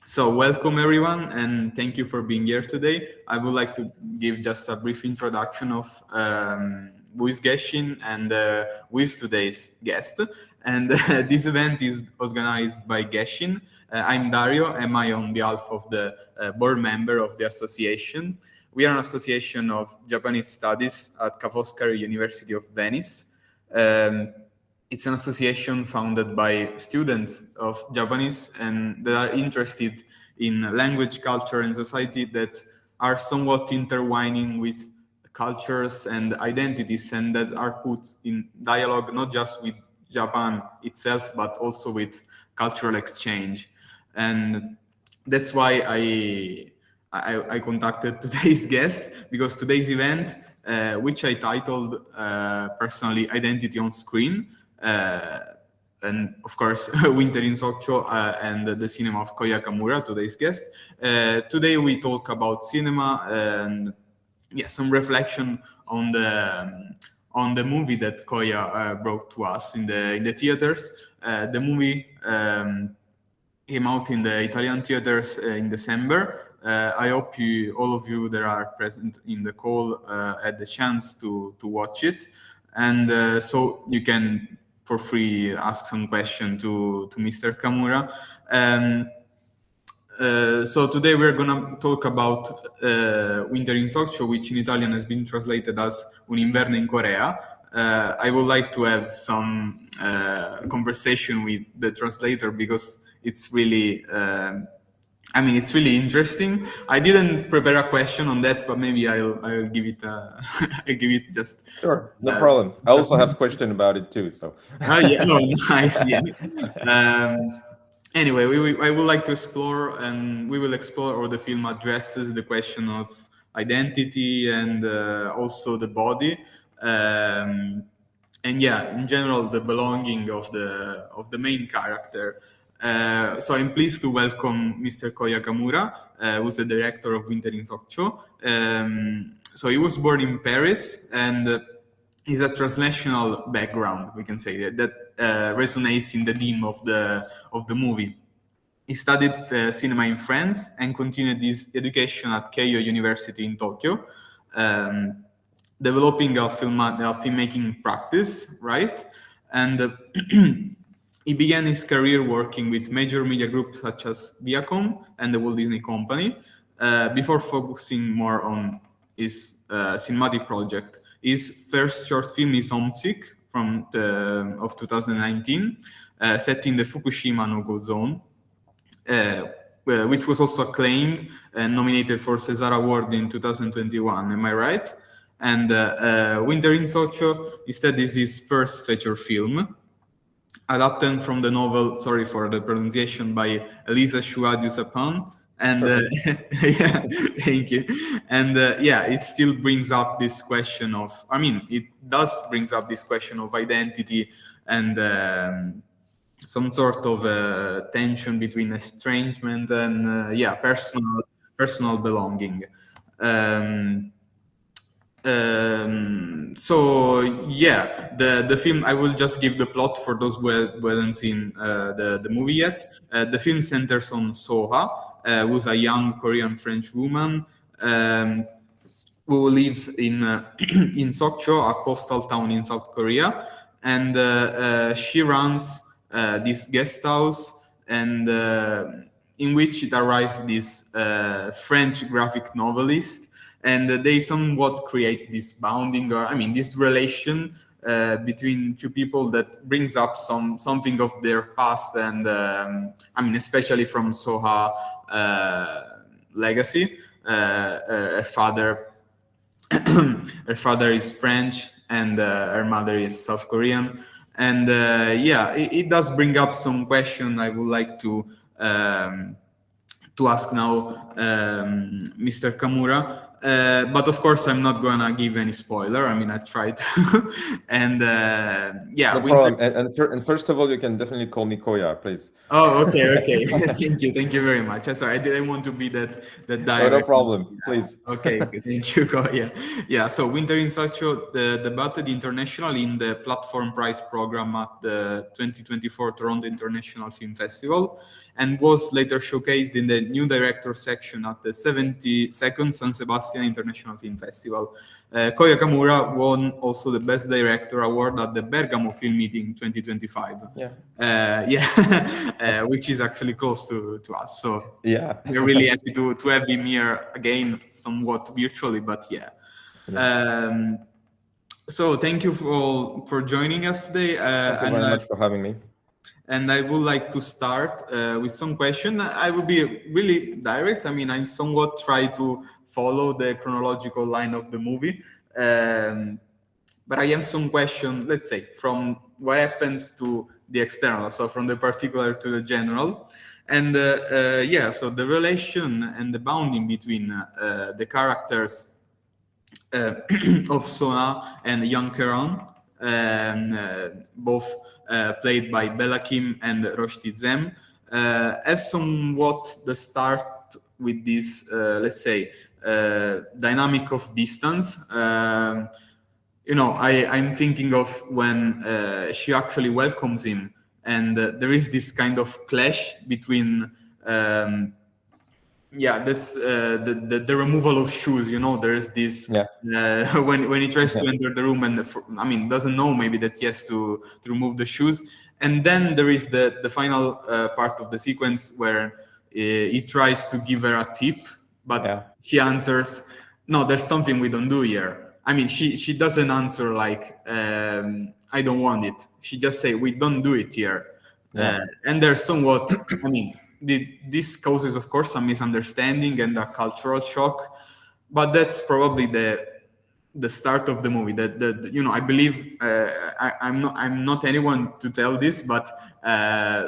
So welcome everyone, and thank you for being here today. I would like to give just a brief introduction of who is Geshin and who is today's guest. And this event is organized by Geshin. I'm Dario, and I on behalf of the board member of the association. We are an association of Japanese studies at Keio University of Venice. It's an association founded by students of Japanese and that are interested in language, culture, and society that are somewhat intertwining with cultures and identities and that are put in dialogue not just with Japan itself, but also with cultural exchange. And that's why I contacted today's guest, because today's event, which I titled personally Identity on Screen, and of course Winter in Sokcho and the cinema of Koya Kamura, today's guest. Today we talk about cinema and some reflection on the movie that Koya brought to us in the theaters. The movie came out in the Italian theaters in December. I hope all of you that are present in the call had the chance to watch it, and so you can for free ask some question to Mr. Kamura. So today we're gonna talk about Winter in Sokcho, which in Italian has been translated as Un inverno in Corea. I would like to have some conversation with the translator because it's really, it's really interesting. I didn't prepare a question on that, but maybe I'll give it. I'll give it just. Sure, no problem. I also have a question about it too. So. Yeah, oh, nice. Yeah. Anyway, I would like to explore, and we will explore how the film addresses the question of identity and also the body, and yeah, in general, the belonging of the main character. So I'm pleased to welcome Mr. Koya Kamura, who's the director of Winter in Sokcho. So he was born in Paris, and he's a transnational background, we can say that resonates in the theme of the movie. He studied cinema in France and continued his education at Keio University in Tokyo, developing a filmmaking practice, right? And he began his career working with major media groups such as VIACOM and the Walt Disney Company, before focusing more on his cinematic project. His first short film is Homesick of 2019, set in the Fukushima No-go-zone, which was also acclaimed and nominated for César Award in 2021. Am I right? And Winter in Sokcho instead is his first feature film, adapted from the novel, sorry for the pronunciation, by Elisa Chouad-Youssapan. And yeah, thank you. And yeah, it still brings up this question of, it does brings up this question of identity and some sort of tension between estrangement and personal belonging. So yeah, the film, I will just give the plot for those who haven't seen the movie yet. The film centers on Soha, who's a young Korean French woman who lives in in Sokcho, a coastal town in South Korea, and she runs this guest house, and in which it arrives this French graphic novelist, and they somewhat create this bounding, or this relation between two people that brings up something of their past, and especially from Soha legacy. Her father is French, and her mother is South Korean, and yeah, it does bring up some question I would like to ask now, Mr. Kamura. But of course, I'm not gonna give any spoiler. I mean, I tried to. And yeah, No problem. And first of all, you can definitely call me Koya, please. Oh, okay. Thank you very much. Sorry, I didn't want to be that No, direct. problem. Please. Okay, thank you. Yeah. So Winter in Sokcho debuted internationally in the Platform Prize program at the 2024 Toronto International Film Festival, and was later showcased in the new director section at the 72nd San Sebastián International Film Festival. Koya Kamura won also the Best Director award at the Bergamo Film Meeting 2025. Which is actually close to us. So yeah, we're really happy to have him here again, somewhat virtually, but yeah. So thank you for joining us today. Thank you very much for having me. And I would like to start with some question. I will be really direct. I mean, I somewhat try to follow the chronological line of the movie. But I have some question, let's say, from what happens to the external, so from the particular to the general. And so the relation and the bounding between the characters of Sona and Young Keron, both played by Bella Kim and Roshti Zem, have somewhat the start with this, let's say, dynamic of distance. I'm thinking of when she actually welcomes him, and there is this kind of clash between, that's the removal of shoes. There is this when he tries to enter the room and doesn't know maybe that he has to remove the shoes, and then there is the final part of the sequence where he tries to give her a tip, but she answers, "No, there's something we don't do here." I mean, she doesn't answer like, I don't want it. She just say, we don't do it here. And there's somewhat, I mean, this causes, of course, some misunderstanding and a cultural shock, but that's probably the start of the movie. I believe I'm not anyone to tell this, but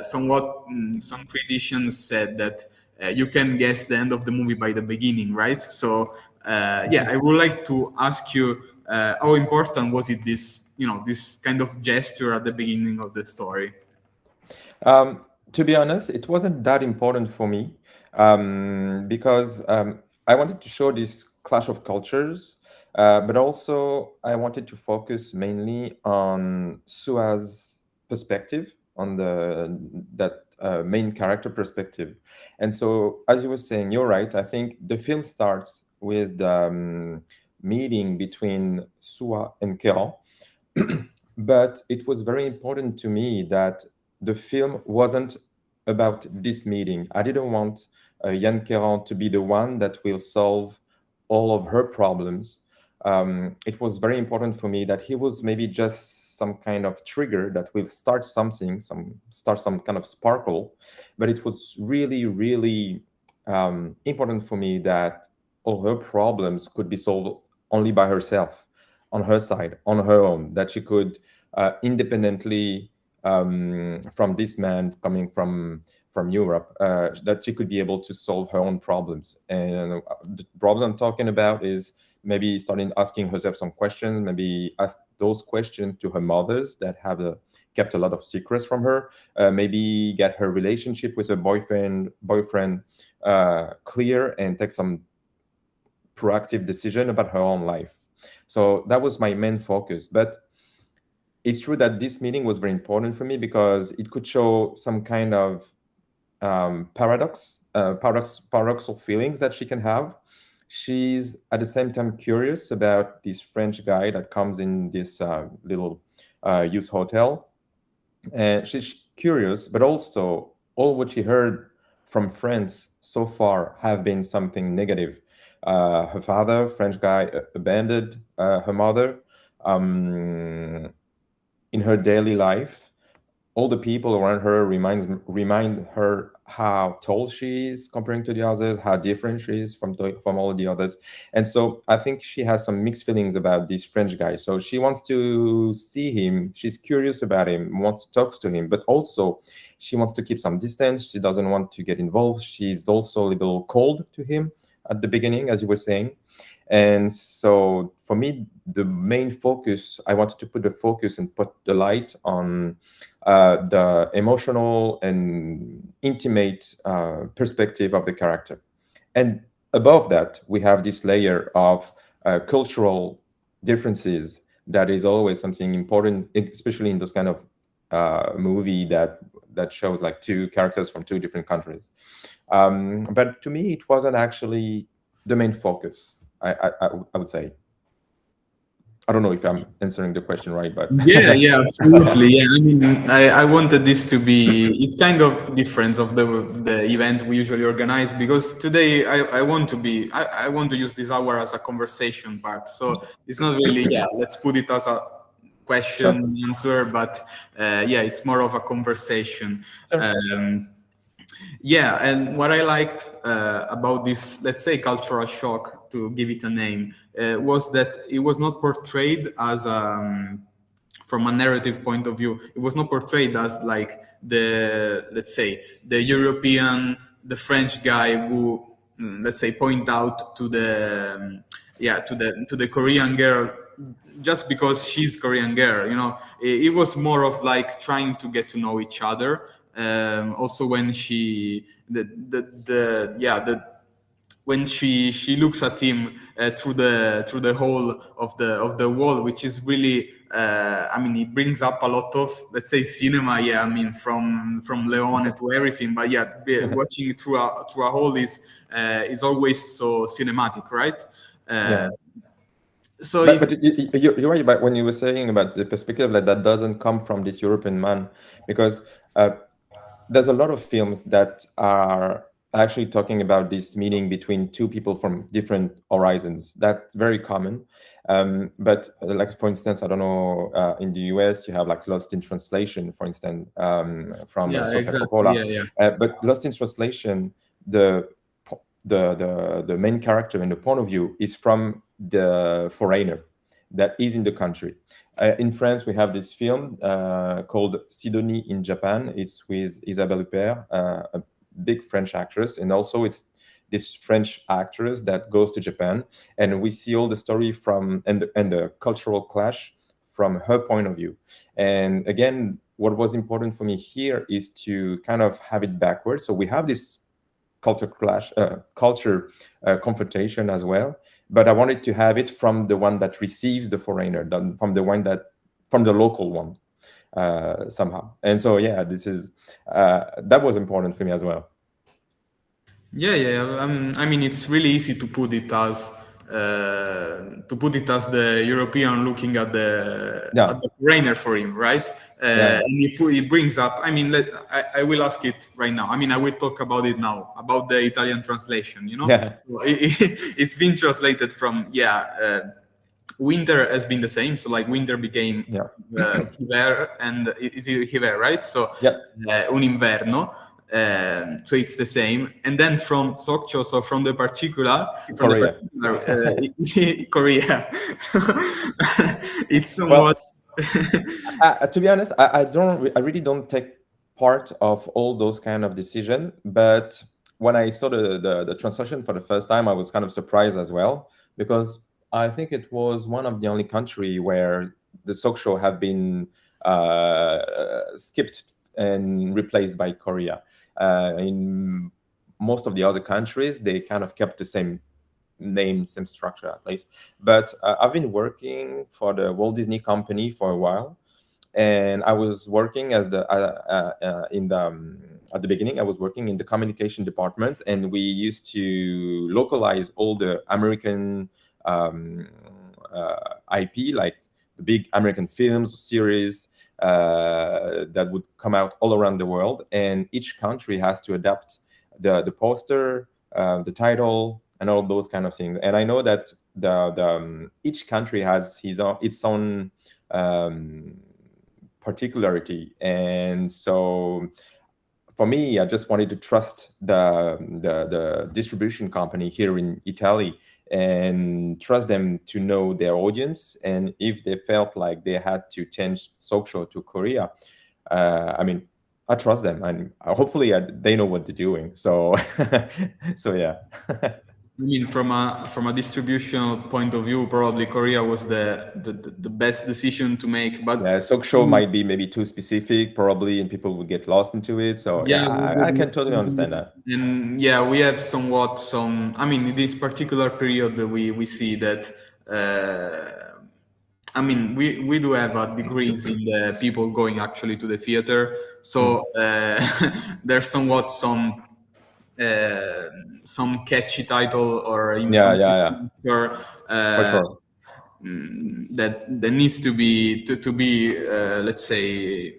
somewhat some critics said that you can guess the end of the movie by the beginning, right? So I would like to ask you how important was it this kind of gesture at the beginning of the story? To be honest, it wasn't that important for me because I wanted to show this clash of cultures, but also I wanted to focus mainly on Sua's perspective, on that main character perspective. And so, as you were saying, you're right. I think the film starts with the meeting between Sua and Keran. But it was very important to me that the film wasn't about this meeting. I didn't want Yann Keran to be the one that will solve all of her problems. It was very important for me that he was maybe just some kind of trigger that will start something, start some kind of sparkle. But it was really, really important for me that all her problems could be solved only by herself, on her side, on her own, that she could independently from this man coming from Europe, that she could be able to solve her own problems. And the problems I'm talking about is maybe starting asking herself some questions, maybe ask those questions to her mothers that have kept a lot of secrets from her, maybe get her relationship with her boyfriend clear and take some proactive decision about her own life. So that was my main focus. But it's true that this meeting was very important for me because it could show some kind of paradoxal feelings that she can have. She's at the same time curious about this French guy that comes in this little youth hotel. And she's curious, but also all what she heard from friends so far have been something negative. Her father, French guy, abandoned her mother. In her daily life, all the people around her remind her how tall she is comparing to the others, how different she is from all the others. And so I think she has some mixed feelings about this French guy. So she wants to see him. She's curious about him, wants to talk to him, but also she wants to keep some distance. She doesn't want to get involved. She's also a little cold to him. at the beginning, as you were saying. And so for me, the main focus, I wanted to put the focus and put the light on the emotional and intimate perspective of the character. And above that, we have this layer of cultural differences that is always something important, especially in those kind of movie that showed like two characters from two different countries. But to me, it wasn't actually the main focus. I would say. I don't know if I'm answering the question right, but Yeah, absolutely. Yeah, I mean, I wanted this to be. It's kind of different of the event we usually organize, because today I want to be. I want to use this hour as a conversation part. So it's not really. Yeah, let's put it as a question answer, but yeah, it's more of a conversation. Sure. Yeah, and what I liked about this, let's say, cultural shock, to give it a name, was that it was not portrayed as from a narrative point of view. It was not portrayed as like let's say, the European, the French guy who, let's say, point out to the Korean girl just because she's Korean girl. It was more of like trying to get to know each other. Also, when when she looks at him through the hole of the wall, which is really, I mean, it brings up a lot of, let's say, cinema. Yeah, I mean, from Leone to everything. But yeah, watching it through a hole is always so cinematic, right? Yeah. So But you're right about when you were saying about the perspective that doesn't come from this European man, because there's a lot of films that are actually talking about this meeting between two people from different horizons. That's very common. But like, for instance, I don't know, in the US, you have like Lost in Translation, for instance, from Sofia exactly. Coppola. But Lost in Translation, the main character and the point of view is from the foreigner that is in the country. In France, we have this film called Sidonie in Japan. It's with Isabelle Huppert, a big French actress, and also it's this French actress that goes to Japan, and we see all the story from and the cultural clash from her point of view. And again, what was important for me here is to kind of have it backwards. So we have this culture clash, culture confrontation as well. But I wanted to have it from the one that receives the foreigner, from the local one, somehow. And so, yeah, that was important for me as well. Yeah. I mean, it's really easy to put it as the European looking at the foreigner for him, right? And he brings up. I mean, I will ask it right now. I mean, I will talk about it now, about the Italian translation. It's been translated from winter has been the same. So like winter became hiver, and it's hiver, right? So yes. Un inverno. So it's the same. And then from Sokcho, so from the particular, Korea. Korea. It's somewhat. Well, to be honest, I really don't take part of all those kind of decisions. But when I saw the translation for the first time, I was kind of surprised as well, because I think it was one of the only country where the Sokcho have been skipped and replaced by Korea. In most of the other countries, they kind of kept the same name, same structure at least. But I've been working for the Walt Disney Company for a while, and I was working as at the beginning, I was working in the communication department, and we used to localize all the American IP, like the big American films, series, that would come out all around the world, and each country has to adapt the poster, the title, and all those kind of things. And I know that each country has its own particularity, and so for me, I just wanted to trust the distribution company here in Italy and trust them to know their audience. And if they felt like they had to change Sokcho to Korea, I mean, I trust them, and hopefully they know what they're doing. So, so yeah. I mean, from a distributional point of view, probably Korea was the best decision to make. But Yeah, Sokcho might be maybe too specific, probably, and people would get lost into it. So yeah, yeah, I can totally understand that. and yeah, we have somewhat some. I mean, in this particular period, we see that. I mean, we do have a decrease in the people going actually to the theater, so there's somewhat some catchy title or in Yeah, some yeah, yeah, or for sure. that needs to be let's say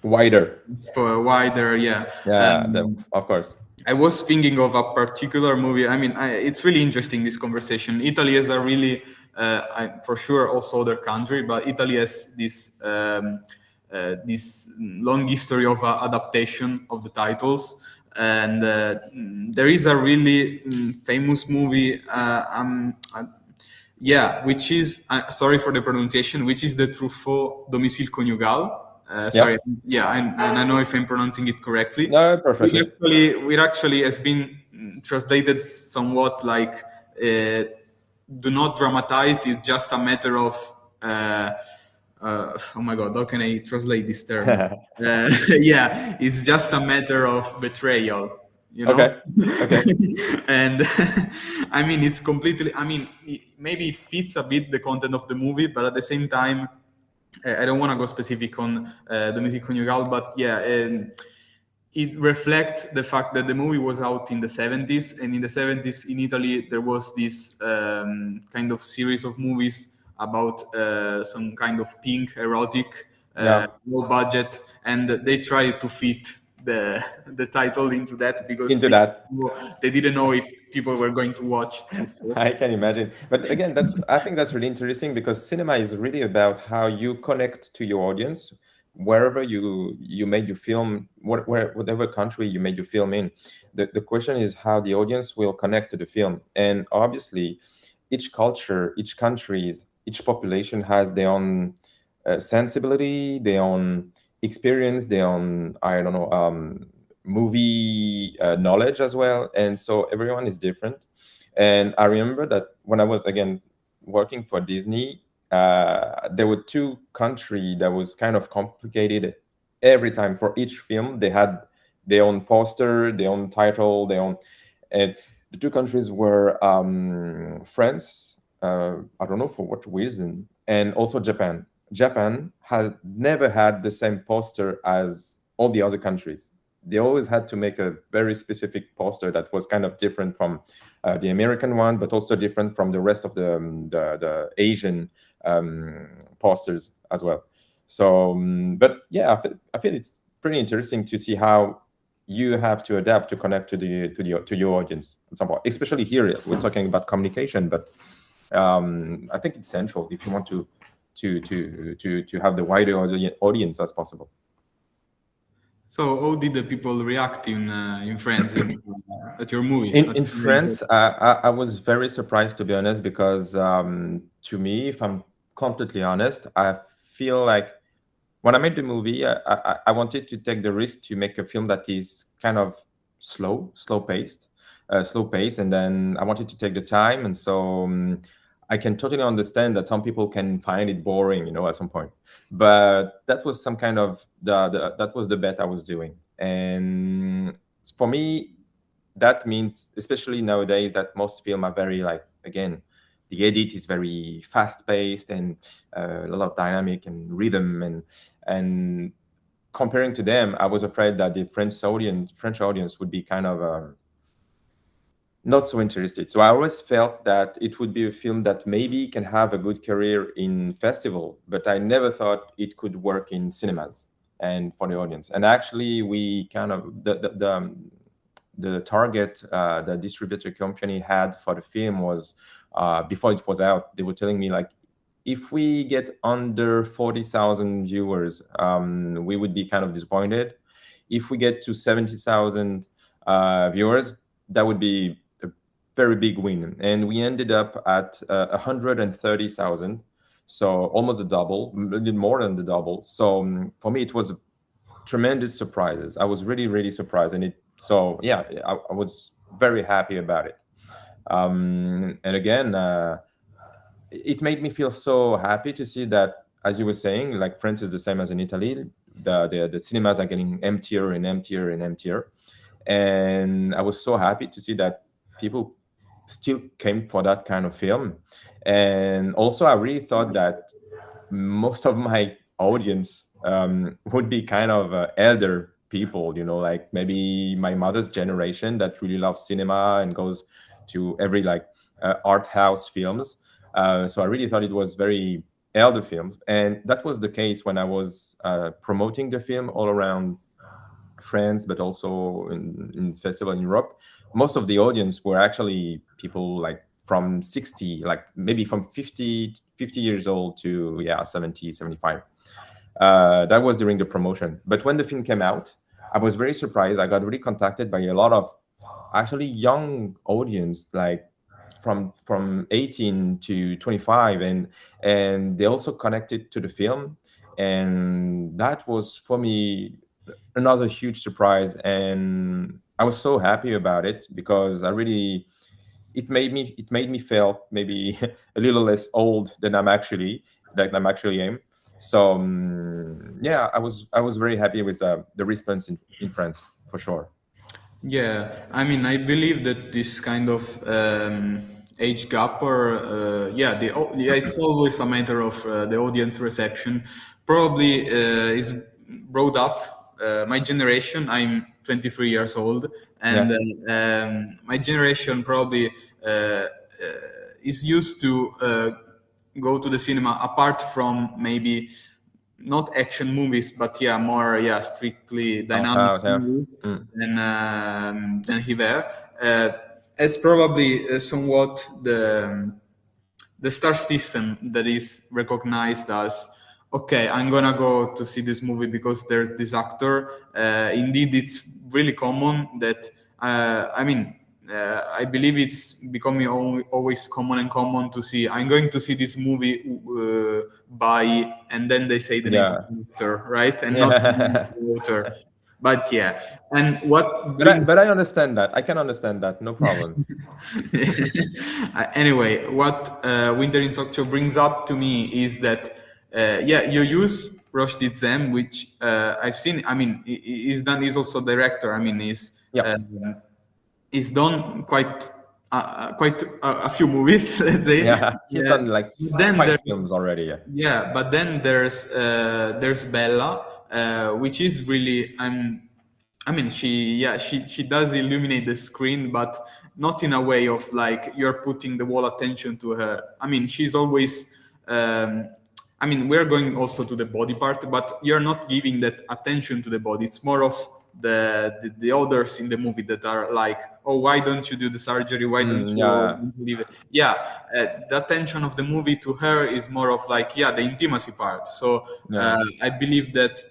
Wider. for wider, yeah. Yeah, of course. I was thinking of a particular movie. I mean, it's really interesting, this conversation. Italy has a really, for sure, also other country, but Italy has this long history of adaptation of the titles. And there is a really famous movie, yeah, which is, sorry for the pronunciation, which is the Truffaut Domicile Conjugal. Yeah. Sorry, yeah, and I know if I'm pronouncing it correctly. No, perfectly. It actually has been translated somewhat like do not dramatize, it's just a matter of oh my god, how can I translate this term? Yeah, it's just a matter of betrayal, you know. Okay. And I mean, it's completely, I mean, maybe it fits a bit the content of the movie, but at the same time, I don't want to go specific on Domicile Conjugal, but yeah, it reflects the fact that the movie was out in the 70s, and in the 70s in Italy there was this kind of series of movies about some kind of pink erotic, low budget, and they tried to fit the title into that because they didn't know if people were going to watch. I can imagine, but again, I think that's really interesting because cinema is really about how you connect to your audience wherever you made your film, whatever country you made your film in. The question is how the audience will connect to the film, and obviously, each culture, each country, each population has their own sensibility, their own experience, their own, I don't know, movie knowledge as well, and so everyone is different. And I remember that when I was again working for Disney, there were two countries that was kind of complicated. Every time for each film, they had their own poster, their own title, and the two countries were France. I don't know for what reason, and also Japan. Japan had never had the same poster as all the other countries. They always had to make a very specific poster that was kind of different from the American one, but also different from the rest of the Asian posters as well. So, but yeah, I feel it's pretty interesting to see how you have to adapt to connect to your audience at some point. Especially here, we're talking about communication, but I think it's central if you want to have the wider audience as possible. So, how did the people react in France at your movie? In France, I was very surprised, to be honest, because to me, if I'm completely honest, I feel like when I made the movie, I wanted to take the risk to make a film that is kind of slow paced, and then I wanted to take the time, and so I can totally understand that some people can find it boring, at some point. But that was some kind of that was the bet I was doing, and for me, that means, especially nowadays, that most films are very again, the edit is very fast paced and a lot of dynamic and rhythm, and comparing to them, I was afraid that the French audience would be kind of not so interested. So I always felt that it would be a film that maybe can have a good career in festival, but I never thought it could work in cinemas and for the audience. And actually, we kind of the target the distributor company had for the film was before it was out. They were telling me if we get under 40,000 viewers, we would be kind of disappointed. If we get to 70,000 viewers, that would be a very big win. And we ended up at 130,000, so almost the double, a little more than the double. So for me, it was a tremendous surprises. I was really, really surprised, and so yeah, I was very happy about it. And again, it made me feel so happy to see that, as you were saying, like France is the same as in Italy. The cinemas are getting emptier and emptier and emptier, and I was so happy to see that people still came for that kind of film. And also, I really thought that most of my audience would be kind of elder people, like maybe my mother's generation that really loves cinema and goes to every like art house films. So I really thought it was very elder films, and that was the case when I was promoting the film all around France, but also in festival in Europe. Most of the audience were actually people like from 60, like maybe from 50 years old to 70, 75. That was during the promotion. But when the film came out, I was very surprised. I got really contacted by a lot of actually young audience, like from 18 to 25, and they also connected to the film, and that was for me another huge surprise, and I was so happy about it because it made me feel maybe a little less old than I'm actually am. So yeah, I was very happy with the response in France for sure. Yeah, I mean, I believe that this kind of age gap, or it's always a matter of the audience reception. Probably is brought up. My generation, I'm 23 years old, and my generation probably is used to go to the cinema apart from maybe not action movies, but more strictly dynamic House, yeah. movies than Hiver. It's probably somewhat the star system that is recognized as, okay, I'm gonna go to see this movie because there's this actor. Indeed, it's really common that I believe it's becoming always common to see. I'm going to see this movie by, and then they say the name of the actor, right, and not the author. But yeah, and what brings But I understand that. I can understand that. No problem. anyway, what Winter in Sokcho brings up to me is that you use Rosh Dizem, which I've seen. I mean, he's done. He's also director. I mean, he's done quite a few movies. Let's say. Yeah, he's done like five films already. Yeah, but then there's Bella, which is really she does illuminate the screen, but not in a way of like you're putting the whole attention to her. I mean, she's always. We're going also to the body part, but you're not giving that attention to the body. It's more of the others in the movie that are like, oh, why don't you do the surgery? Why don't you leave it? The attention of the movie to her is more of like, the intimacy part. So I believe that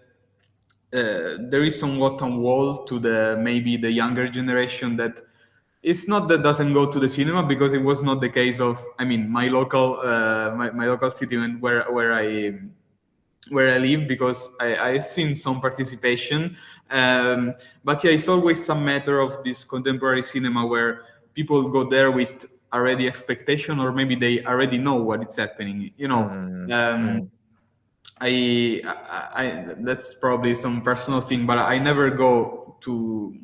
there is somewhat on wall to maybe the younger generation that it's not that doesn't go to the cinema, because it was not the case of, my local my local city where I live, because I've seen some participation. But it's always some matter of this contemporary cinema where people go there with already expectation, or maybe they already know what is happening. I that's probably some personal thing, but I never go to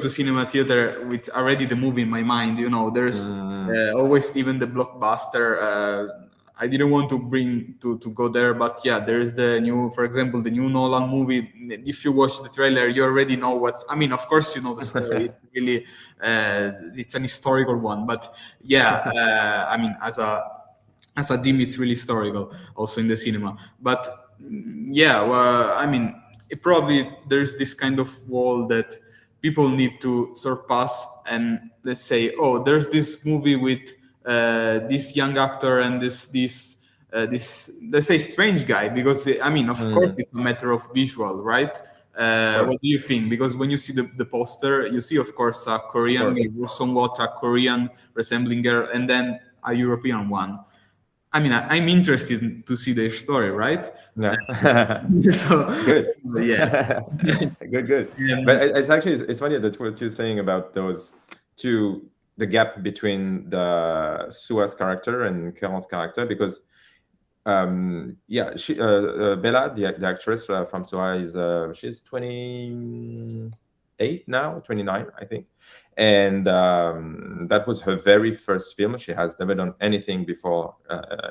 cinema theater with already the movie in my mind. There's always even the blockbuster. I didn't want to bring to go there, but there's for example, the new Nolan movie. If you watch the trailer, you already know what's. Of course, you know the story. It's really, it's an historical one, but as a theme, it's really historical, also in the cinema. But it probably there's this kind of wall that people need to surpass, and let's say, oh, there's this movie with this young actor and this let's say strange guy, because of course it's a matter of visual, right? What do you think? Because when you see the poster, you see, of course, a Korean girl, somewhat a Korean resembling girl, and then a European one. I'm interested to see their story, right? Yeah. So good. Yeah. Good. But it's funny that what you're saying about those two, the gap between the Sua's character and Keron's character, because yeah, she Bella, the actress from Sua, is she's 28 now, 29, I think, and that was her very first film. She has never done anything before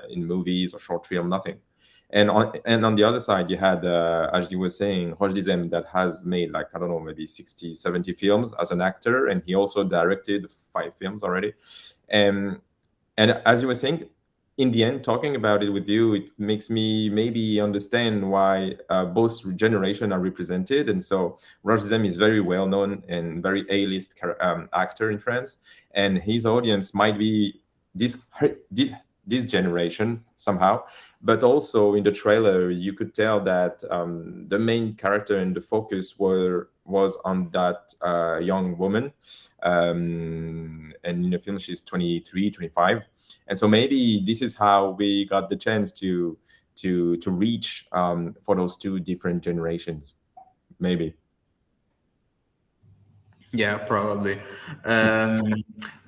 in movies or short film, nothing. And on the other side, you had, as you were saying, Roch Dizem, that has made, like, I don't know, maybe 60, 70 films as an actor, and he also directed 5 films already. And as you were saying, in the end, talking about it with you, it makes me maybe understand why both generations are represented. And so Roch Dizem is very well known and very A-list actor in France, and his audience might be this generation somehow. But also in the trailer, you could tell that the main character and the focus was on that young woman, and in the film she's 23, 25. And so maybe this is how we got the chance to reach for those 2 different generations, maybe. Yeah, probably.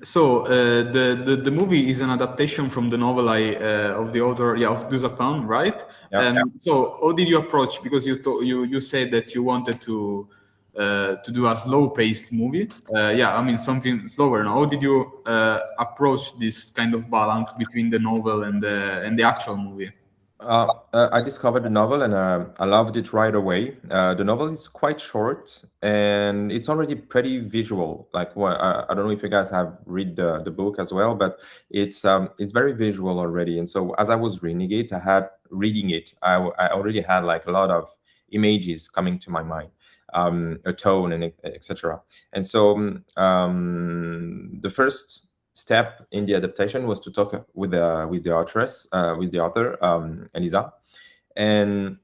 So the movie is an adaptation from the novel of the author, of Duzapin, right? Yeah. So how did you approach? Because you said that you wanted to do a slow-paced movie. I mean something slower. Now, how did you approach this kind of balance between the novel and the actual movie? I discovered the novel, and I loved it right away. The novel is quite short, and it's already pretty visual. Like, I don't know if you guys have read the book as well, but it's very visual already. And so as I was reading it, I already had like a lot of images coming to my mind, a tone, and etc. And so the first step in the adaptation was to talk with the author, Elisa, and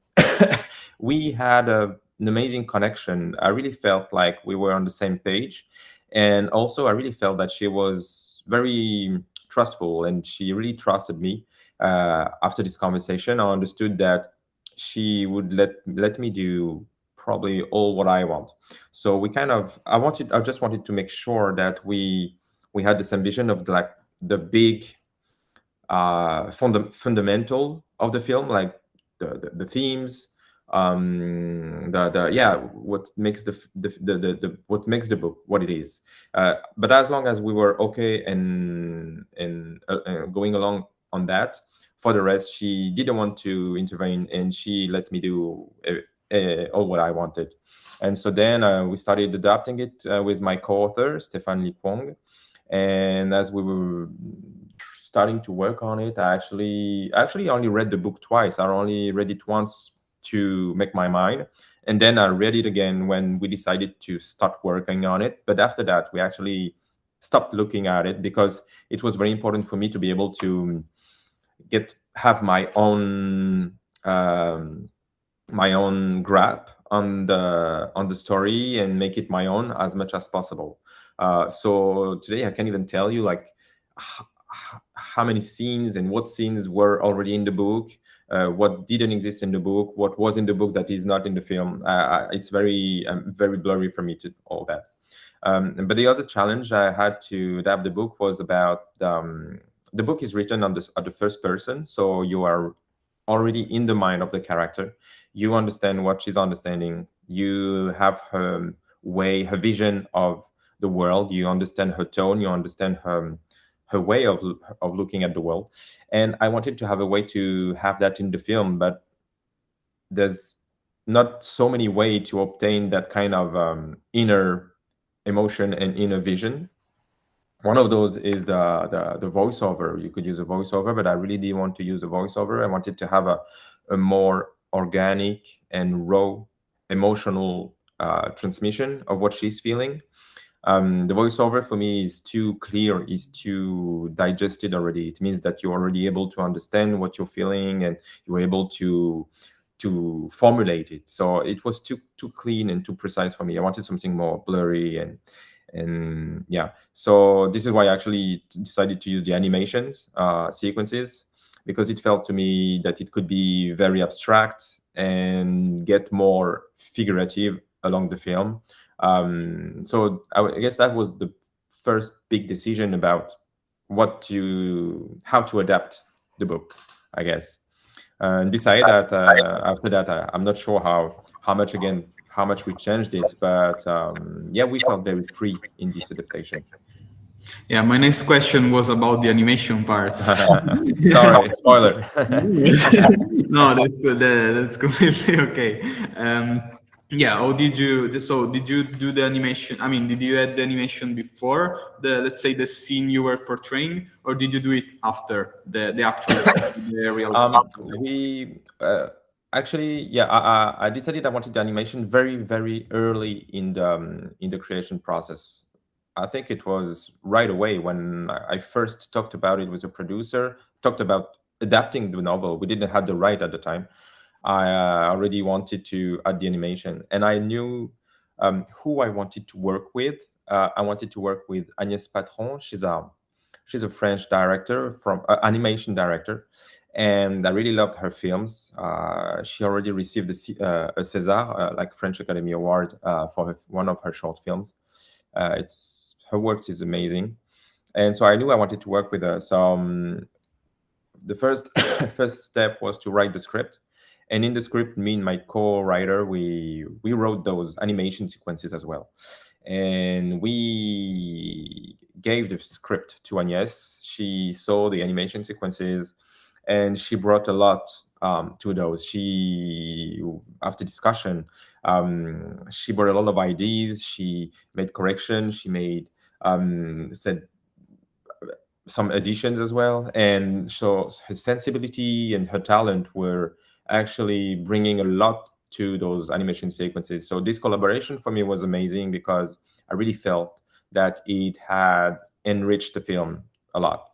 we had an amazing connection. I really felt like we were on the same page, and also I really felt that she was very trustful, and she really trusted me. After this conversation, I understood that she would let me do probably all what I want. So I just wanted to make sure that we had the same vision of the big fundamental of the film, like the themes, what makes what makes the book what it is. But as long as we were okay and going along on that, for the rest, she didn't want to intervene, and she let me do all what I wanted. And so then we started adapting it with my co-author, Stéphane Li Kwong. And as we were starting to work on it, I actually only read the book twice. I only read it once to make my mind, and then I read it again when we decided to start working on it. But after that, we actually stopped looking at it, because it was very important for me to be able to have my own grasp on the story and make it my own as much as possible. So today I can't even tell you like how many scenes and what scenes were already in the book, what didn't exist in the book, what was in the book that is not in the film. It's very blurry for me to all that. But the other challenge I had to adapt the book was about the book is written at the first person, so you are already in the mind of the character. You understand what she's understanding. You have her vision of the world. You understand her tone. You understand her way of looking at the world. And I wanted to have a way to have that in the film, but there's not so many ways to obtain that kind of inner emotion and inner vision. One of those is the voiceover. You could use a voiceover, but I really didn't want to use a voiceover. I wanted to have a more organic and raw emotional transmission of what she's feeling. The voiceover for me is too clear, is too digested already. It means that you're already able to understand what you're feeling, and you're able to formulate it. So it was too clean and too precise for me. I wanted something more blurry and yeah. So this is why I actually decided to use the animations sequences, because it felt to me that it could be very abstract and get more figurative along the film. So I guess that was the first big decision about how to adapt the book, I guess. And beside that, after that, I'm not sure how much we changed it, but yeah, we felt very free in this adaptation. Yeah, my next question was about the animation part. Sorry, spoiler. No, that's completely okay. Yeah, how did you? So did you do the animation? I mean, did you add the animation before let's say, the scene you were portraying, or did you do it after the actual the real? We actually, yeah, I decided I wanted the animation very, very early in the creation process. I think it was right away when I first talked about it with a producer, talked about adapting the novel. We didn't have the right at the time. I already wanted to add the animation, and I knew who I wanted to work with. I wanted to work with Agnès Patron. She's a French director, from animation director, and I really loved her films. She already received a César, like French Academy Award, for one of her short films. Her works is amazing, and so I knew I wanted to work with her. So the first first step was to write the script, and in the script, me and my co-writer, we wrote those animation sequences as well, and we gave the script to Agnès. She saw the animation sequences, and she brought a lot to those. After discussion, she brought a lot of ideas. She made corrections. She made said some additions as well, and so her sensibility and her talent were actually bringing a lot to those animation sequences. So this collaboration for me was amazing because I really felt that it had enriched the film a lot.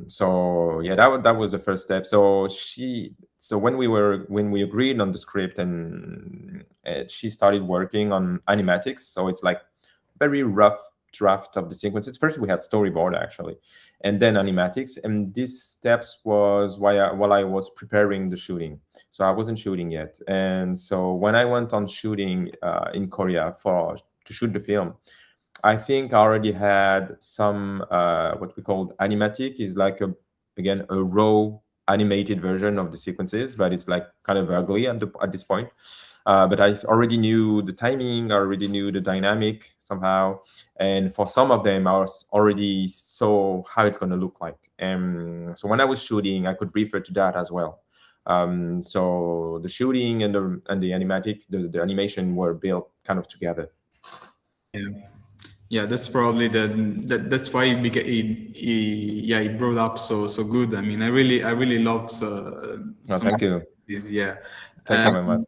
So yeah, that was the first step. So when we agreed on the script, and she started working on animatics. So it's like very rough draft of the sequences. First we had storyboard actually, and then animatics, and these steps was while I was preparing the shooting. So I wasn't shooting yet, and so when I went on shooting in Korea to shoot the film, I think I already had some what we called animatic, is like a raw animated version of the sequences, but it's like kind of ugly at this point. But I already knew the timing, I already knew the dynamic somehow, and for some of them, I already saw how it's going to look like. And so when I was shooting, I could refer to that as well. So the shooting and the animatics, the animation were built kind of together. Yeah, that's probably that's why it brought up so good. I mean, I really loved. Thank you. This, yeah. Thank you very much.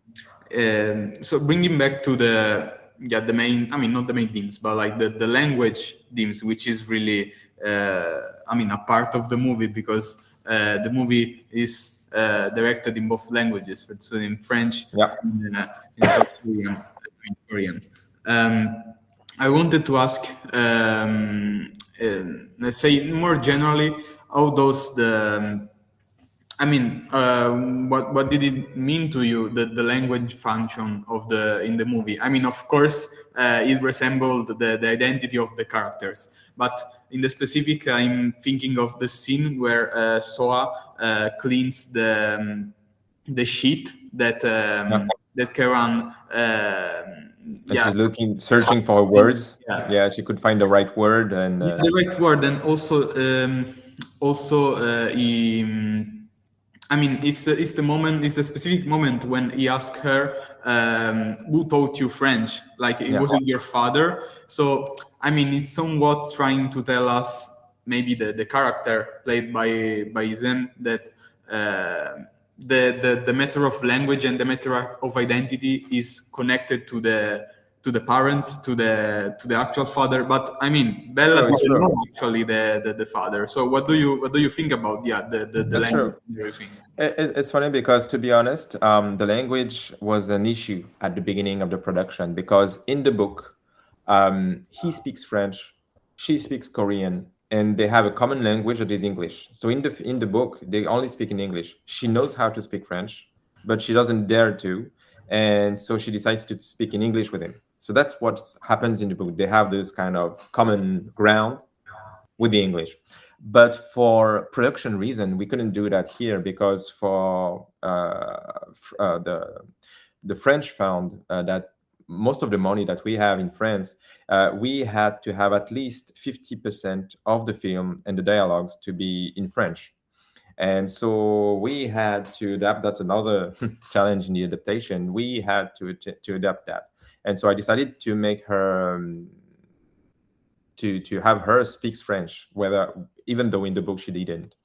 So bringing back to the main, I mean, not the main themes, but like the language themes, which is really, I mean, a part of the movie, because the movie is directed in both languages, so in French, and in South Korean. I wanted to ask, let's say more generally, how does what did it mean to you, the language function in the movie? I mean, of course, it resembled the identity of the characters, but in the specific, I'm thinking of the scene where Soa cleans the sheet that Karan. She's searching for words. Yeah, she could find the right word, and the right word, and also I mean, it's the specific moment when he asked her, who taught you French? Like, it wasn't your father. So, I mean, it's somewhat trying to tell us, maybe the character played by them, that the matter of language and the matter of identity is connected to the parents, to the actual father. But I mean, Bella didn't know actually the father. So what do you think about the language and everything? It's funny because, to be honest, the language was an issue at the beginning of the production, because in the book, he speaks French, she speaks Korean, and they have a common language that is English. So in the book, they only speak in English. She knows how to speak French, but she doesn't dare to, and so she decides to speak in English with him. So that's what happens in the book. They have this kind of common ground with the English. But for production reason, we couldn't do that here because for the French found that most of the money that we have in France, we had to have at least 50% of the film and the dialogues to be in French. And so we had to adapt. That's another challenge in the adaptation. We had to adapt that. And so I decided to make her to have her speaks French, even though in the book she didn't.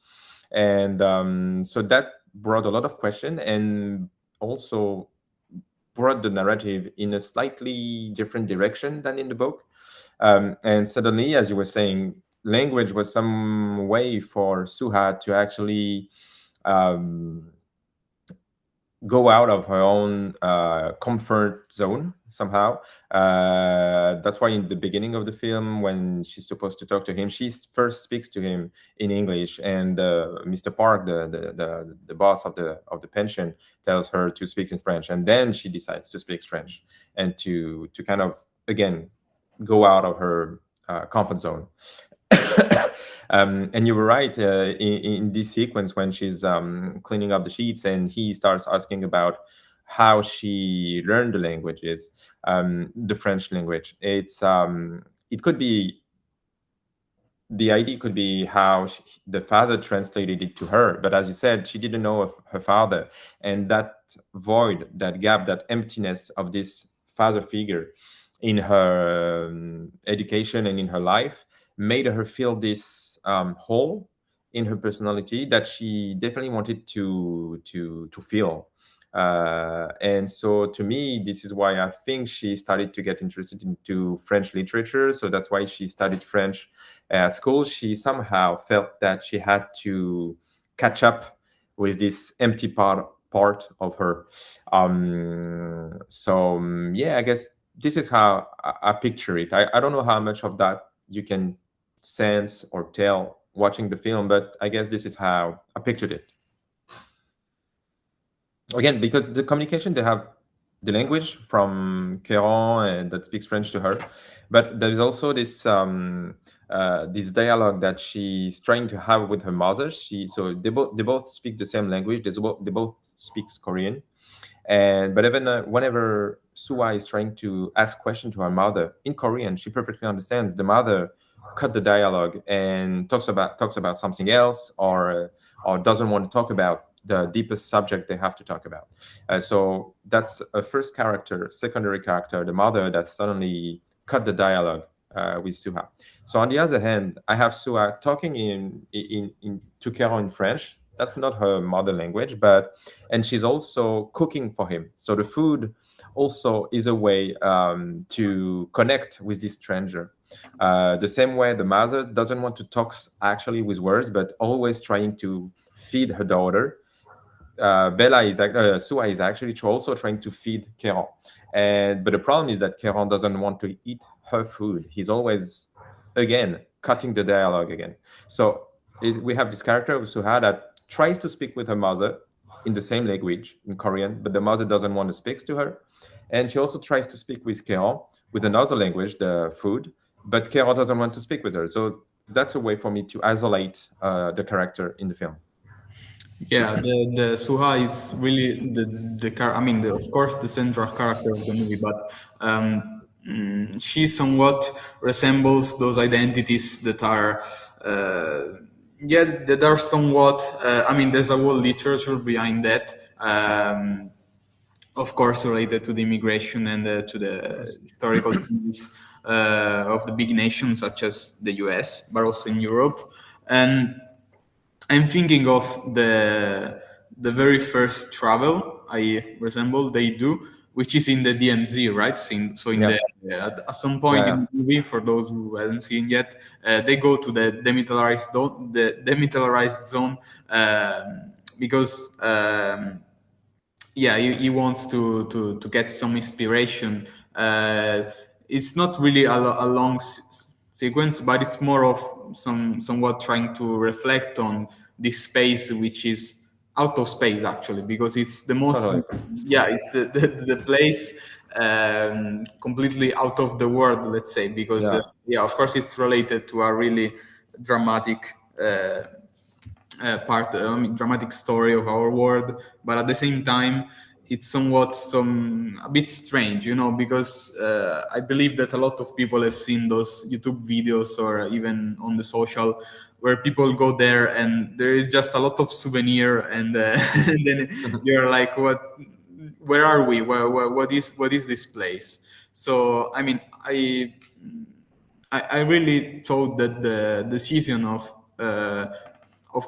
And so that brought a lot of question, and also brought the narrative in a slightly different direction than in the book. And suddenly, as you were saying, language was some way for Suha to actually go out of her own comfort zone somehow. That's why in the beginning of the film, when she's supposed to talk to him, she first speaks to him in English, and Mr. Park, the boss of the pension, tells her to speak in French, and then she decides to speak French and to kind of again go out of her comfort zone. And you were right in this sequence when she's cleaning up the sheets and he starts asking about how she learned the languages, the French language. It could be, the idea could be how the father translated it to her, but as you said, she didn't know of her father, and that void, that gap, that emptiness of this father figure in her education and in her life made her feel this hole in her personality that she definitely wanted to feel. And so to me, this is why I think she started to get interested into French literature. So that's why she studied French at school. She somehow felt that she had to catch up with this empty part of her. Yeah, I guess this is how I picture it. I don't know how much of that you can sense or tell watching the film, but I guess this is how I pictured it. Again, because the communication, they have the language from Keron and that speaks French to her, but there is also this this dialogue that she's trying to have with her mother. So they both speak the same language. They both speak Korean, but even whenever Suwa is trying to ask question to her mother in Korean, she perfectly understands. The mother cut the dialogue and talks about something else, or doesn't want to talk about the deepest subject they have to talk about. So that's a first character, secondary character, the mother, that suddenly cut the dialogue with Suha. So on the other hand, I have Suha talking to Keron in French. That's not her mother language, and she's also cooking for him. So the food also is a way to connect with this stranger. The same way the mother doesn't want to talk actually with words, but always trying to feed her daughter. Suha is actually also trying to feed Keron. But the problem is that Keron doesn't want to eat her food. He's always, again, cutting the dialogue again. So we have this character of Suha that tries to speak with her mother in the same language, in Korean, but the mother doesn't want to speak to her. And she also tries to speak with Keron with another language, the food, but Keron doesn't want to speak with her. So that's a way for me to isolate the character in the film. Yeah, the Suha is really of course, the central character of the movie, but she somewhat resembles those identities that are, that are somewhat. There's a whole literature behind that. Of course, related to the immigration and to the historical things of the big nations such as the US, but also in Europe. And I'm thinking of the very first travel they do, which is in the DMZ, right? At some point in the movie, for those who haven't seen yet, they go to the demilitarized zone because he wants to get some inspiration. It's not really a long sequence, but it's more of somewhat trying to reflect on this space, which is out of space actually, because it's the most Totally. it's the place completely out of the world, let's say, because Yeah. yeah, of course it's related to a really dramatic dramatic story of our world, but at the same time it's somewhat a bit strange, because I believe that a lot of people have seen those YouTube videos or even on the social where people go there and there is just a lot of souvenir and, and then you're like, where are we? What is this place? So I mean, I really thought that the decision of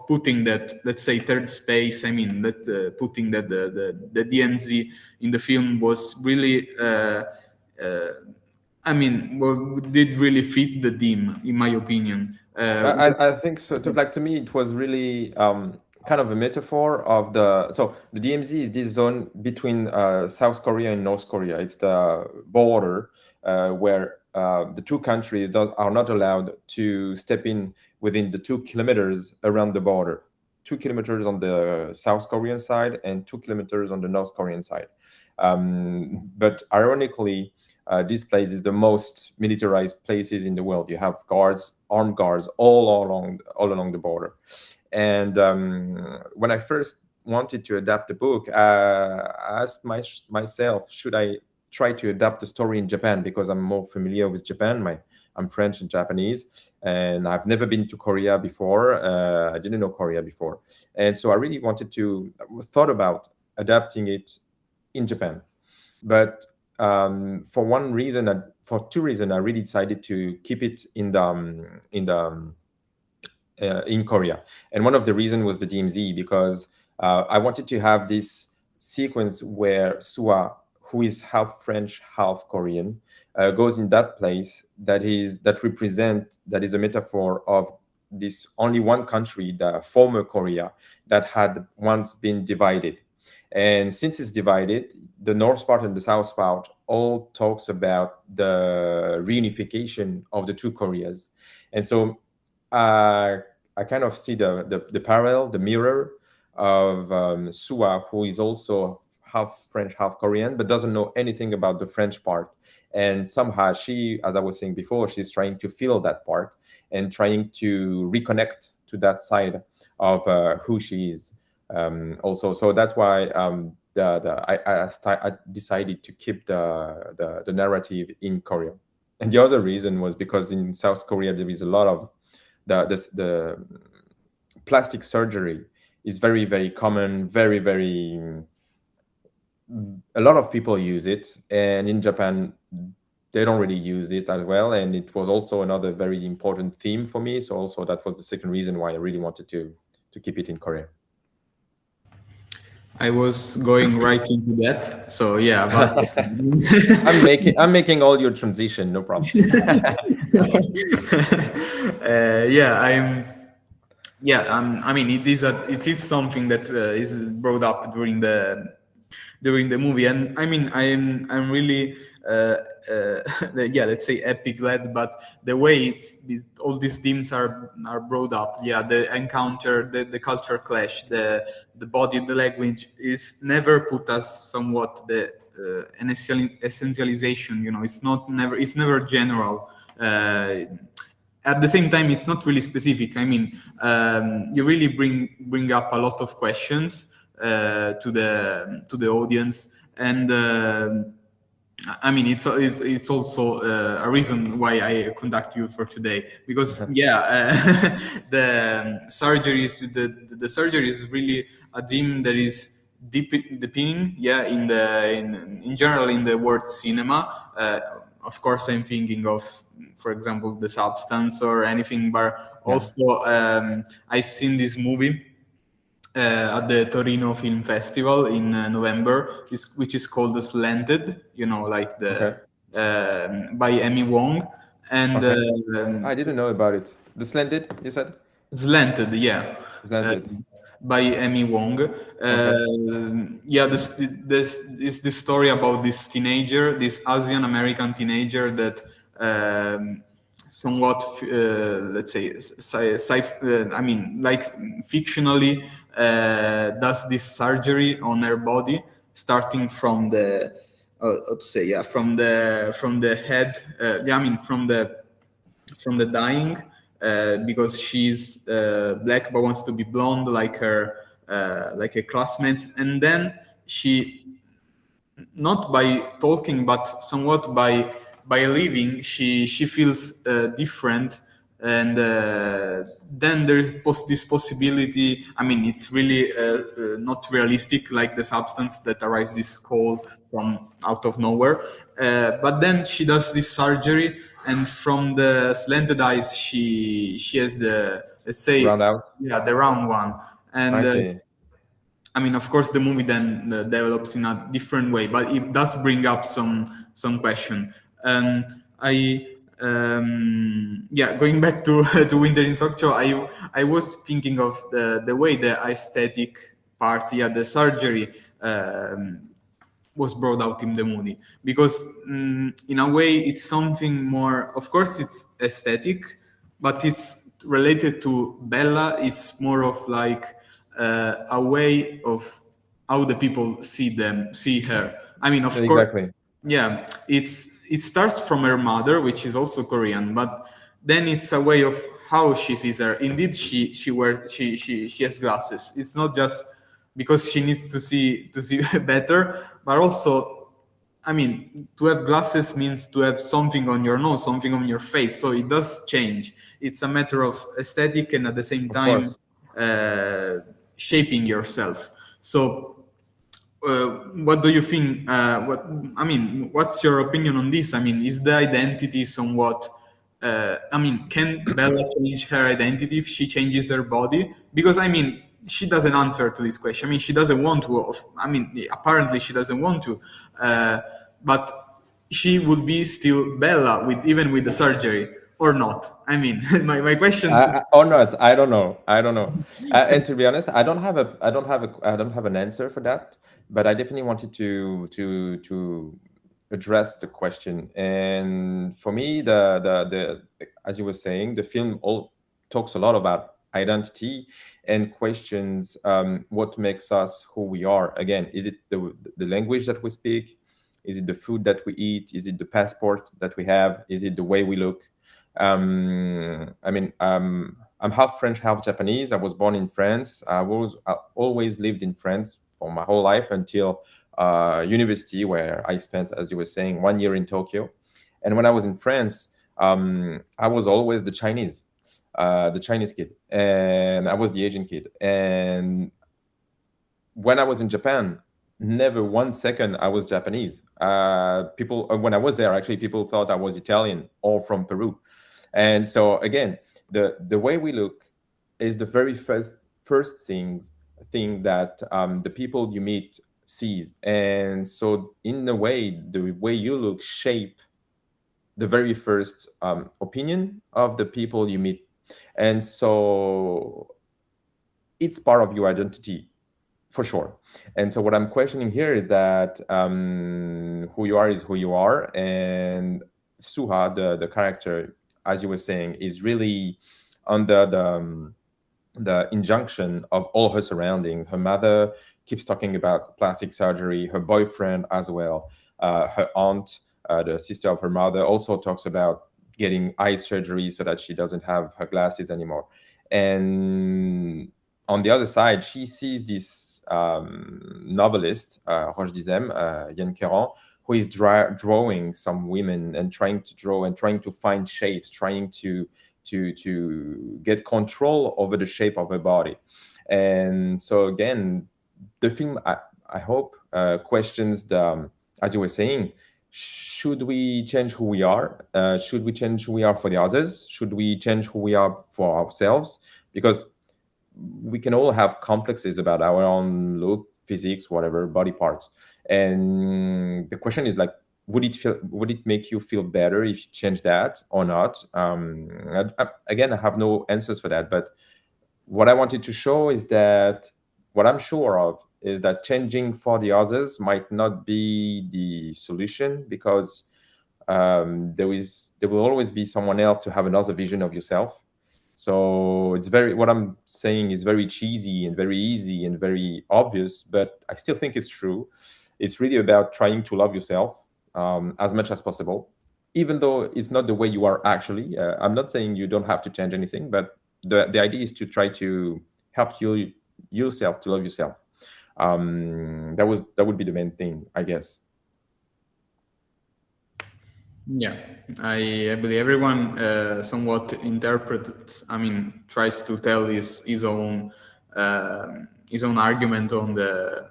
putting that, let's say, third space, I mean, that putting that the DMZ in the film was really, I mean, did really fit the theme, in my opinion. I think so. To me, it was really kind of a metaphor of the DMZ is this zone between South Korea and North Korea. It's the border where the two countries are not allowed to step in within the 2 kilometers around the border. 2 kilometers on the South Korean side and 2 kilometers on the North Korean side. But ironically, this place is the most militarized places in the world. You have armed guards all along the border. And when I first wanted to adapt the book, I asked myself, should I try to adapt the story in Japan, because I'm more familiar with Japan. I'm French and Japanese, and I've never been to Korea before. I didn't know Korea before, and so I really thought about adapting it in Japan. But for two reasons, I really decided to keep it in Korea. And one of the reasons was the DMZ, because I wanted to have this sequence where Sua, who is half French, half Korean, goes in that place that is a metaphor of this only one country, the former Korea, that had once been divided. And since it's divided, the north part and the south part all talks about the reunification of the two Koreas. And so I kind of see the parallel, the mirror of Sua, who is also half French, half Korean, but doesn't know anything about the French part. And somehow she, as I was saying before, she's trying to fill that part and trying to reconnect to that side of who she is. Also, so that's why I decided to keep the narrative in Korea. And the other reason was because in South Korea there is a lot of the plastic surgery is very, very common, very, very a lot of people use it, and in Japan they don't really use it as well. And it was also another very important theme for me. So also that was the second reason why I really wanted to keep it in Korea. I was going right into that. So yeah, but I'm making all your transition, no problem. I mean, it is something that is brought up during the movie, and I mean, I'm really let's say epic glad, but the way all these themes are brought up, the encounter, the culture clash, the body, the language is never put as somewhat an essentialization. It's never general. At the same time, it's not really specific. I mean, you really bring up a lot of questions to the audience, and I mean, it's also a reason why I conduct you for today, because the surgery is really a theme that is deepening, in general in the word cinema. Of course, I'm thinking of, for example, The Substance or anything, but also I've seen this movie at the Torino Film Festival in November, which is called Slanted, like by Amy Wong. And I didn't know about it. The Slanted, you said? Slanted, yeah. Slanted. By Amy Wong. This is the story about this teenager, this Asian American teenager that somewhat, let's say, I mean, like fictionally does this surgery on her body, starting from how to say, yeah, from the head, yeah, I mean from the dying, because she's black but wants to be blonde like her classmates, and then she, not by talking but somewhat by living, she feels different, and then there is this possibility. I mean, it's really not realistic, like the substance that arrives this coal from out of nowhere, but then she does this surgery, and from the slanted eyes she has the, let's say, Roundhouse. yeah, the round one. I And see. I mean, of course, the movie then develops in a different way, but it does bring up some question. I Yeah, going back to to Winter in Sokcho, I was thinking of the way the aesthetic part, yeah, the surgery, was brought out in the movie, because in a way it's something more. Of course, it's aesthetic, but it's related to Bella. It's more of like a way of how the people see her. I mean, of course, Exactly. yeah, it starts from her mother, which is also Korean, but then it's a way of how she sees her. Indeed, she has glasses. It's not just because she needs to see better, but also, I mean, to have glasses means to have something on your nose, something on your face. So it does change. It's a matter of aesthetic and at the same Of time course. shaping yourself. So what do you think? What's your opinion on this? I mean, is the identity somewhat? I mean, can Bella change her identity if she changes her body? Because I mean, she doesn't answer to this question. I mean, she doesn't want to. I mean, apparently she doesn't want to, but she would be still Bella with even with the surgery or not. I mean, my question. Or not, I don't know. I don't know. And to be honest, I don't have an answer for that. But I definitely wanted to address the question. And for me, the as you were saying, the film all talks a lot about identity and questions what makes us who we are. Again, is it the language that we speak? Is it the food that we eat? Is it the passport that we have? Is it the way we look? I'm half French, half Japanese. I was born in France. I always lived in France for my whole life until university, where I spent, as you were saying, 1 year in Tokyo. And when I was in France, I was always the Chinese kid, and I was the Asian kid. And when I was in Japan, never 1 second I was Japanese. People, when I was there, actually, people thought I was Italian or from Peru. And so again, the way we look is the very first thing that the people you meet sees. And so in a way, the way you look shape the very first opinion of the people you meet. And so it's part of your identity for sure. And so what I'm questioning here is that who you are is who you are. And Suha, the character, as you were saying, is really under the injunction of all her surroundings. Her mother keeps talking about plastic surgery, her boyfriend as well, her aunt, the sister of her mother, also talks about getting eye surgery so that she doesn't have her glasses anymore. And on the other side, she sees this novelist, Roche Dizem, Yann Keran, who is drawing some women and trying to draw and trying to find shapes, trying to get control over the shape of her body. And so again, the film, I hope, questions the, as you were saying, should we change who we are? Should we change who we are for the others? Should we change who we are for ourselves? Because we can all have complexes about our own look, physiques, whatever, body parts. And the question is like, would it make you feel better if you change that or not? Again, I have no answers for that. But what I wanted to show is that what I'm sure of is that changing for the others might not be the solution, because there will always be someone else to have another vision of yourself. So it's what I'm saying is very cheesy and very easy and very obvious, but I still think it's true. It's really about trying to love yourself as much as possible, even though it's not the way you are actually. I'm not saying you don't have to change anything, but the idea is to try to help yourself to love yourself. That would be the main thing, I guess. Yeah, I believe everyone somewhat interprets. I mean, tries to tell his own argument on the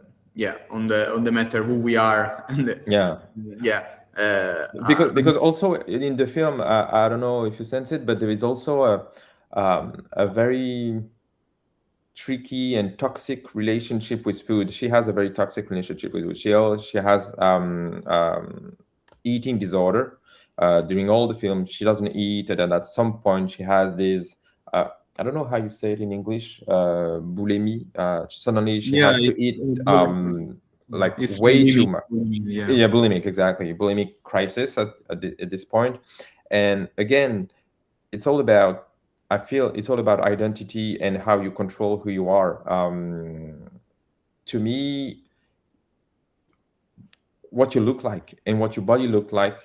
on the matter who we are and Yeah. yeah. Because also in the film, I don't know if you sense it, but there is also a very tricky and toxic relationship with food. She has a very toxic relationship with food. She has eating disorder. During all the film, she doesn't eat, and then at some point she has this. I don't know how you say it in English. Bulimia. Suddenly she Yeah, has to eat like it's way too bulimic, much. yeah. Yeah, bulimic, exactly. Bulimic crisis at this point. And again, it's all about, I feel it's all about identity and how you control who you are. To me, what you look like and what your body looks like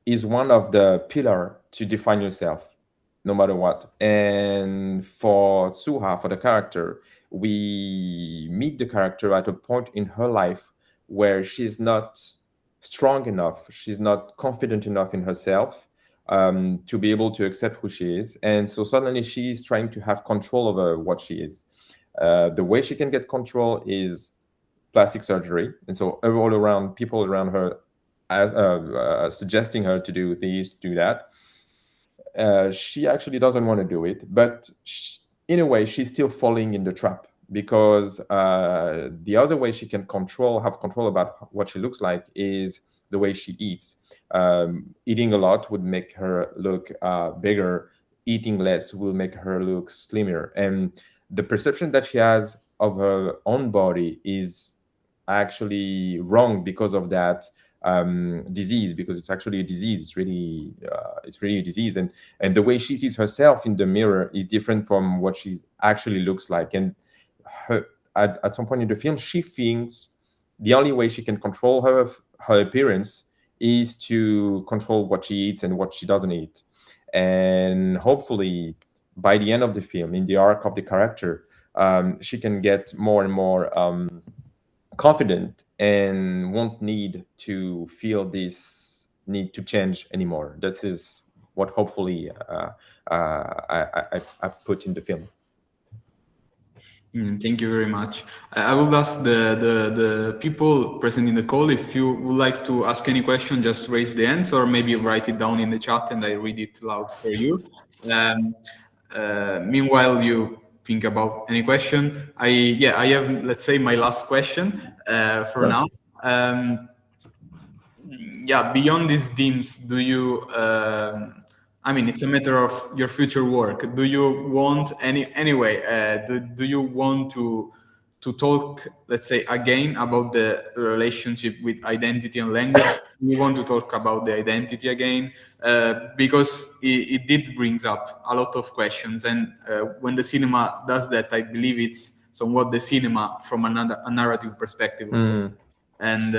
is one of the pillar to define yourself, no matter what. And for Suha, for the character, we meet the character at a point in her life where she's not strong enough, she's not confident enough in herself to be able to accept who she is. And so suddenly she's trying to have control over what she is. The way she can get control is plastic surgery. And so all around, people around her suggesting her to do this, do that. She actually doesn't want to do it, but in a way, she's still falling in the trap, because the other way she can have control about what she looks like is the way she eats. Eating a lot would make her look bigger. Eating less will make her look slimmer. And the perception that she has of her own body is actually wrong because of that disease, because it's actually a disease. It's really a disease, and the way she sees herself in the mirror is different from what she actually looks like. And at some point in the film, she thinks the only way she can control her appearance is to control what she eats and what she doesn't eat. And hopefully by the end of the film, in the arc of the character, she can get more and more confident and won't need to feel this need to change anymore. That is what hopefully I've put in the film. Thank you very much. I will ask the people present in the call, if you would like to ask any question, just raise the hands or maybe write it down in the chat and I read it loud for you. Meanwhile, you think about any question. I have, let's say, my last question for now. Beyond these themes, do you? I mean, it's a matter of your future work. Do you want anyway? Do you want to talk, let's say, again about the relationship with identity and language? We want to talk about the identity again because it did brings up a lot of questions, and when the cinema does that, I believe it's somewhat the cinema from a narrative perspective. And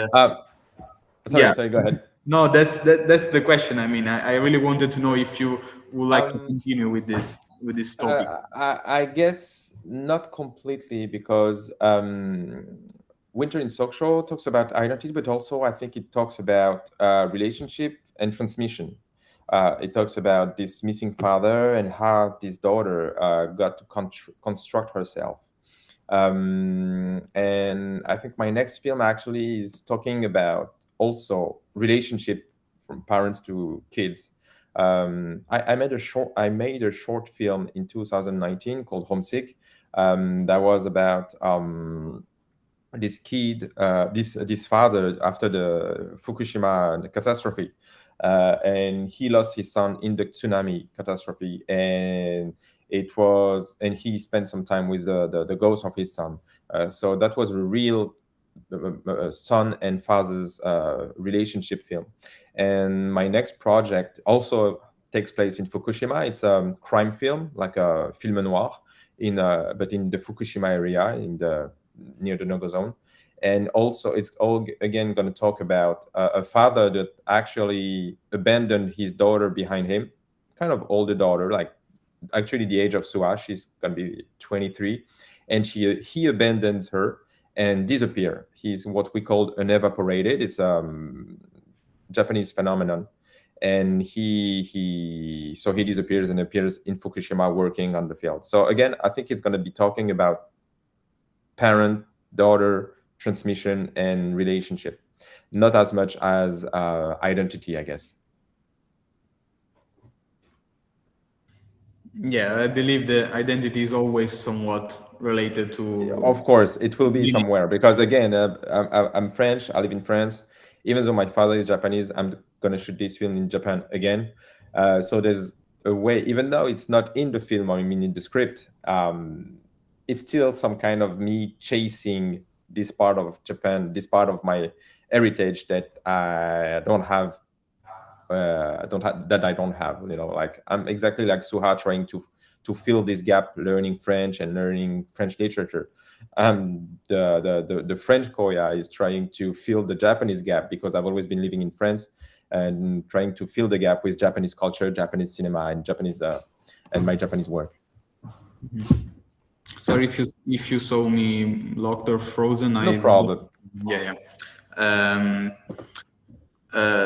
sorry, go ahead. No, that's the question. I mean, I really wanted to know if you would like to continue with this topic. I guess not completely, because Winter in Sokcho talks about identity, but also I think it talks about relationship and transmission. It talks about this missing father and how this daughter got to construct herself. And I think my next film actually is talking about also relationship from parents to kids. I made a short film in 2019 called Homesick. That was about this kid, this father after the Fukushima catastrophe, and he lost his son in the tsunami catastrophe, and he spent some time with the ghost of his son. So that was a real son and father's relationship film. And my next project also takes place in Fukushima. It's a crime film, like a film noir, but in the Fukushima area, near the no-go-zone. And also it's all again going to talk about a father that actually abandoned his daughter behind him, kind of older daughter, like actually the age of Suha. She's going to be 23, and he abandons her and disappear. He's what we call an evaporated. It's Japanese phenomenon. And he disappears and appears in Fukushima working on the field. So again, I think it's going to be talking about parent daughter transmission and relationship, not as much as identity, I guess. Yeah, I believe the identity is always somewhat related to. Of course, it will be somewhere, because again, I'm French. I live in France. Even though my father is Japanese, I'm gonna shoot this film in Japan again. So there's a way, even though it's not in the film, or I mean in the script, it's still some kind of me chasing this part of Japan, this part of my heritage that I don't have. I don't have. Like I'm exactly like Suha, trying to fill this gap, learning French and learning French literature. The French Koya is trying to fill the Japanese gap, because I've always been living in France and trying to fill the gap with Japanese culture, Japanese cinema, and Japanese and my Japanese work. Sorry if you saw me locked or frozen. No problem. Yeah.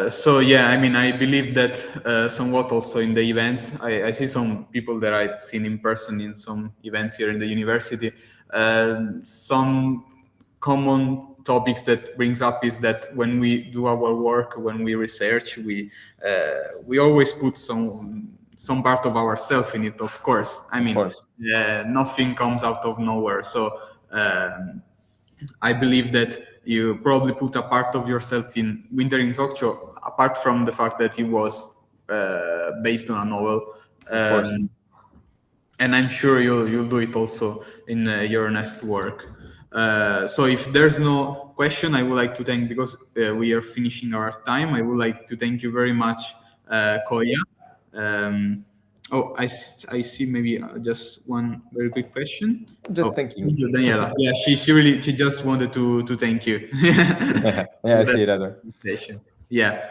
So yeah, I mean, I believe that somewhat also in the events, I see some people that I've seen in person in some events here in the university. Some common topics that brings up is that when we do our work, when we research, we always put some part of ourselves in it. Of course, I mean, nothing comes out of nowhere. So I believe that you probably put a part of yourself in Winter in Sokcho, apart from the fact that it was based on a novel. And I'm sure you'll do it also in your next work. So if there's no question, I would like to thank, because we are finishing our time, I would like to thank you very much, Koya. I see maybe just one very quick question. Thank you. Daniela. Yeah, she just wanted to thank you. Yeah, I see it as well. Yeah.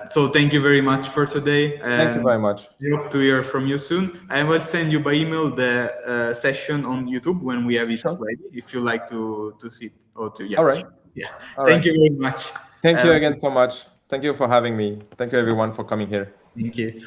So thank you very much for today. Thank you very much. I hope to hear from you soon. I will send you by email the session on YouTube when we have it ready, if you like to see it. All right. Yeah. Thank you very much. Thank you again so much. Thank you for having me. Thank you everyone for coming here. Thank you.